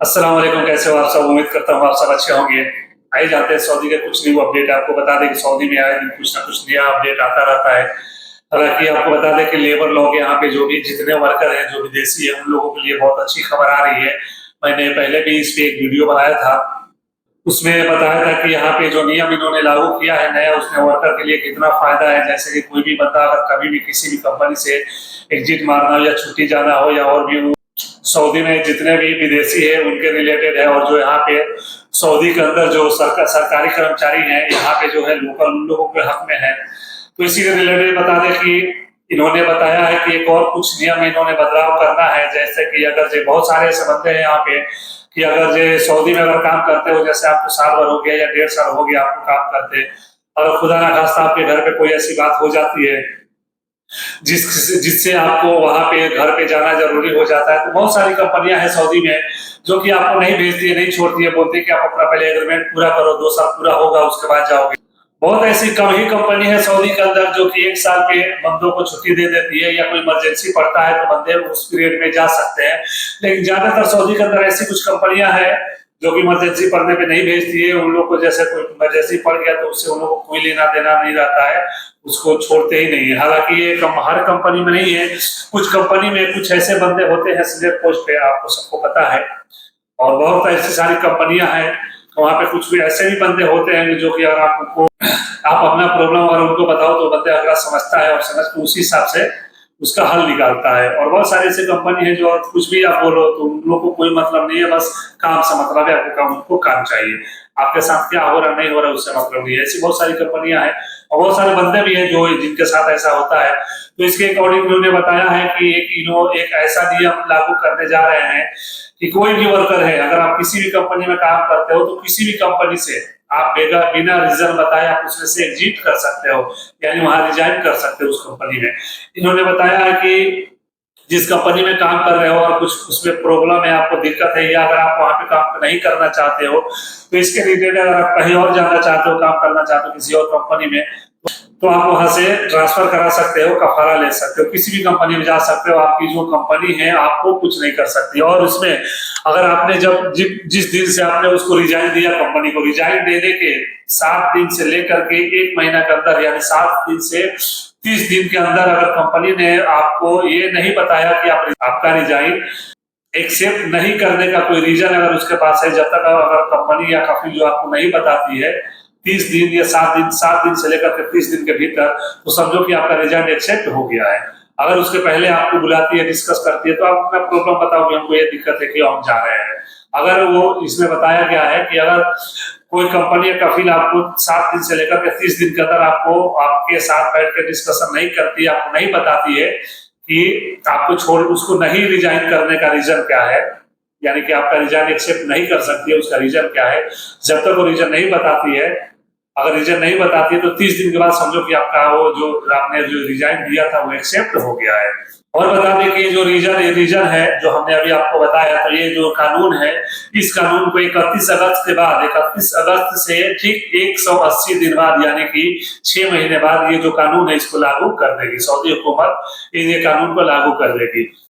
अस्सलाम वालेकुम, कैसे हो आप सब? उम्मीद करता हूँ आप सब अच्छे होंगे। आइए जानते हैं सऊदी के कुछ न्यू अपडेट। आपको बता दें कि सऊदी में आए दिन कुछ ना कुछ नया अपडेट आता रहता है। हालाँकि आपको बता दें कि लेबर लॉ के यहाँ पे जो भी जितने वर्कर हैं, जो विदेशी हैं, उन लोगों के लिए बहुत अच्छी खबर आ रही है। मैंने पहले भी इस पे एक वीडियो बनाया था। उसमें बताया था कि यहाँ पे जो नियम इन्होंने लागू किया है नया, उसमें वर्कर के लिए कितना फ़ायदा है। जैसे कि कोई भी बंदा अगर कभी भी किसी भी कंपनी से एग्ज़िट मारना हो या छुट्टी जाना हो या और भी सऊदी में जितने भी विदेशी हैं उनके रिलेटेड है। और जो यहाँ पे सऊदी के अंदर जो सरकारी कर्मचारी हैं, यहाँ पे जो है लोकल उन लोगों के हक में है। तो इसी के रिलेटेड बता दें कि इन्होंने बताया है कि एक और कुछ नियम इन्होंने बदलाव करना है। जैसे कि अगर जो बहुत सारे ऐसे बंदे हैं यहाँ पे कि अगर जो सऊदी में अगर काम करते हो, जैसे आपको साल भर हो गया या 1.5 साल हो गया आपको काम करते, और खुदा ना खास्ता आपके घर पे कोई ऐसी बात हो जाती है जिससे आपको वहां पे घर पे जाना जरूरी हो जाता है, तो बहुत सारी कंपनियां हैं सऊदी में जो कि आपको नहीं भेजती है, नहीं छोड़ती है, बोलती है कि आप अपना पहले एग्रीमेंट पूरा करो, 2 साल पूरा होगा उसके बाद जाओगे। बहुत ऐसी कम ही कंपनी है सऊदी के अंदर जो कि 1 साल पे बंदों को छुट्टी दे देती है, या कोई इमरजेंसी पड़ता है तो बंदे उस पीरियड में जा सकते हैं। लेकिन ज्यादातर सऊदी के अंदर ऐसी कुछ कंपनियां हैं जो कि इमरजेंसी पड़ने पे नहीं भेजती है। उन लोग को जैसे कोई इमरजेंसी पड़ गया तो उससे उन लोग को कोई लेना देना नहीं रहता है, उसको छोड़ते ही नहीं है। हालांकि ये हर कंपनी में नहीं है, कुछ कंपनी में कुछ ऐसे बंदे होते हैं सिलेक्ट पोस्ट पे, आपको सबको पता है। और बहुत ऐसी सारी कंपनियां हैं, वहां पे कुछ भी ऐसे भी बंदे होते हैं जो कि अगर आपको आप अपना प्रॉब्लम अगर उनको बताओ तो बंदे अगला समझता है और समझ के उसी हिसाब से उसका हल निकालता है। और बहुत सारी ऐसी कंपनी है जो कुछ भी आप बोलो तो उन लोगों को कोई मतलब नहीं है, बस काम से मतलब है, आपको काम उनको काम चाहिए। आपके साथ क्या हो रहा नहीं हो रहा उससे मतलब नहीं है। ऐसी बहुत सारी कंपनियां हैं और बहुत सारे बंदे भी हैं जो जिनके साथ ऐसा होता है। तो इसके अकॉर्डिंग उन्होंने बताया है कि एक ऐसा नियम लागू करने जा रहे हैं कि कोई भी वर्कर है, अगर आप किसी भी कंपनी में काम करते हो तो किसी भी कंपनी से आप बिना रीजन बताए आप उसमें से एग्जिट कर सकते हो, यानी वहां रिजाइन कर सकते हो उस कंपनी में। इन्होंने बताया है कि जिस कंपनी में काम कर रहे हो और कुछ उसमें प्रॉब्लम है, आपको दिक्कत है, या अगर आप वहां पे काम नहीं करना चाहते हो तो इसके रिलेटेड अगर आप कहीं और जाना चाहते हो, काम करना चाहते हो किसी और कंपनी में, तो आप वहां से ट्रांसफर करा सकते हो, कफारा ले सकते हो, किसी भी कंपनी में जा सकते हो। आपकी जो कंपनी है आपको कुछ नहीं कर सकती। और उसमें अगर आपने जिस दिन से आपने उसको रिजाइन दिया, कंपनी को रिजाइन देने के 7 दिन से लेकर के 1 महीना के अंदर, यानी 7 दिन से 30 दिन के अंदर अगर कंपनी ने आपको ये नहीं बताया कि आपका रिजाइन एक्सेप्ट नहीं करने का कोई रीजन अगर उसके पास है, जब तक अगर कंपनी या कंपनी जो आपको नहीं बताती है 30 दिन या 7 दिन से लेकर के 30 दिन के भीतर, तो समझो कि आपका रिजाइन एक्सेप्ट हो गया है। अगर उसके पहले आपको बुलाती है, डिस्कस करती है, तो आप अपना प्रॉब्लम बताओगे, हमको ये दिक्कत है कि हम जा रहे हैं। अगर वो इसमें बताया गया है कि अगर कोई कंपनी या कफिल आपको 7 दिन से लेकर के 30 दिन के अंदर आपको आपके साथ बैठ के डिस्कशन नहीं करती, आपको नहीं बताती है कि आपको छोड़ उसको नहीं रिजाइन करने का रीजन क्या है, यानी कि आपका रिजाइन एक्सेप्ट नहीं कर सकती है, उसका रीजन क्या है, जब तक वो रीजन नहीं बताती है, अगर रीजन नहीं बताती है तो 30 दिन के बाद समझो कि आपका वो जो आपने जो रिजाइन दिया था वो एक्सेप्ट हो गया है। और बता दें कि जो रीजन है जो हमने अभी आपको बताया, तो ये जो कानून है, इस कानून को 31 अगस्त के बाद, 31 अगस्त से ठीक 180 दिन बाद, यानी कि 6 महीने बाद ये जो कानून है इसको लागू कर देगी सऊदी हुकूमत, ये कानून को लागू कर देगी।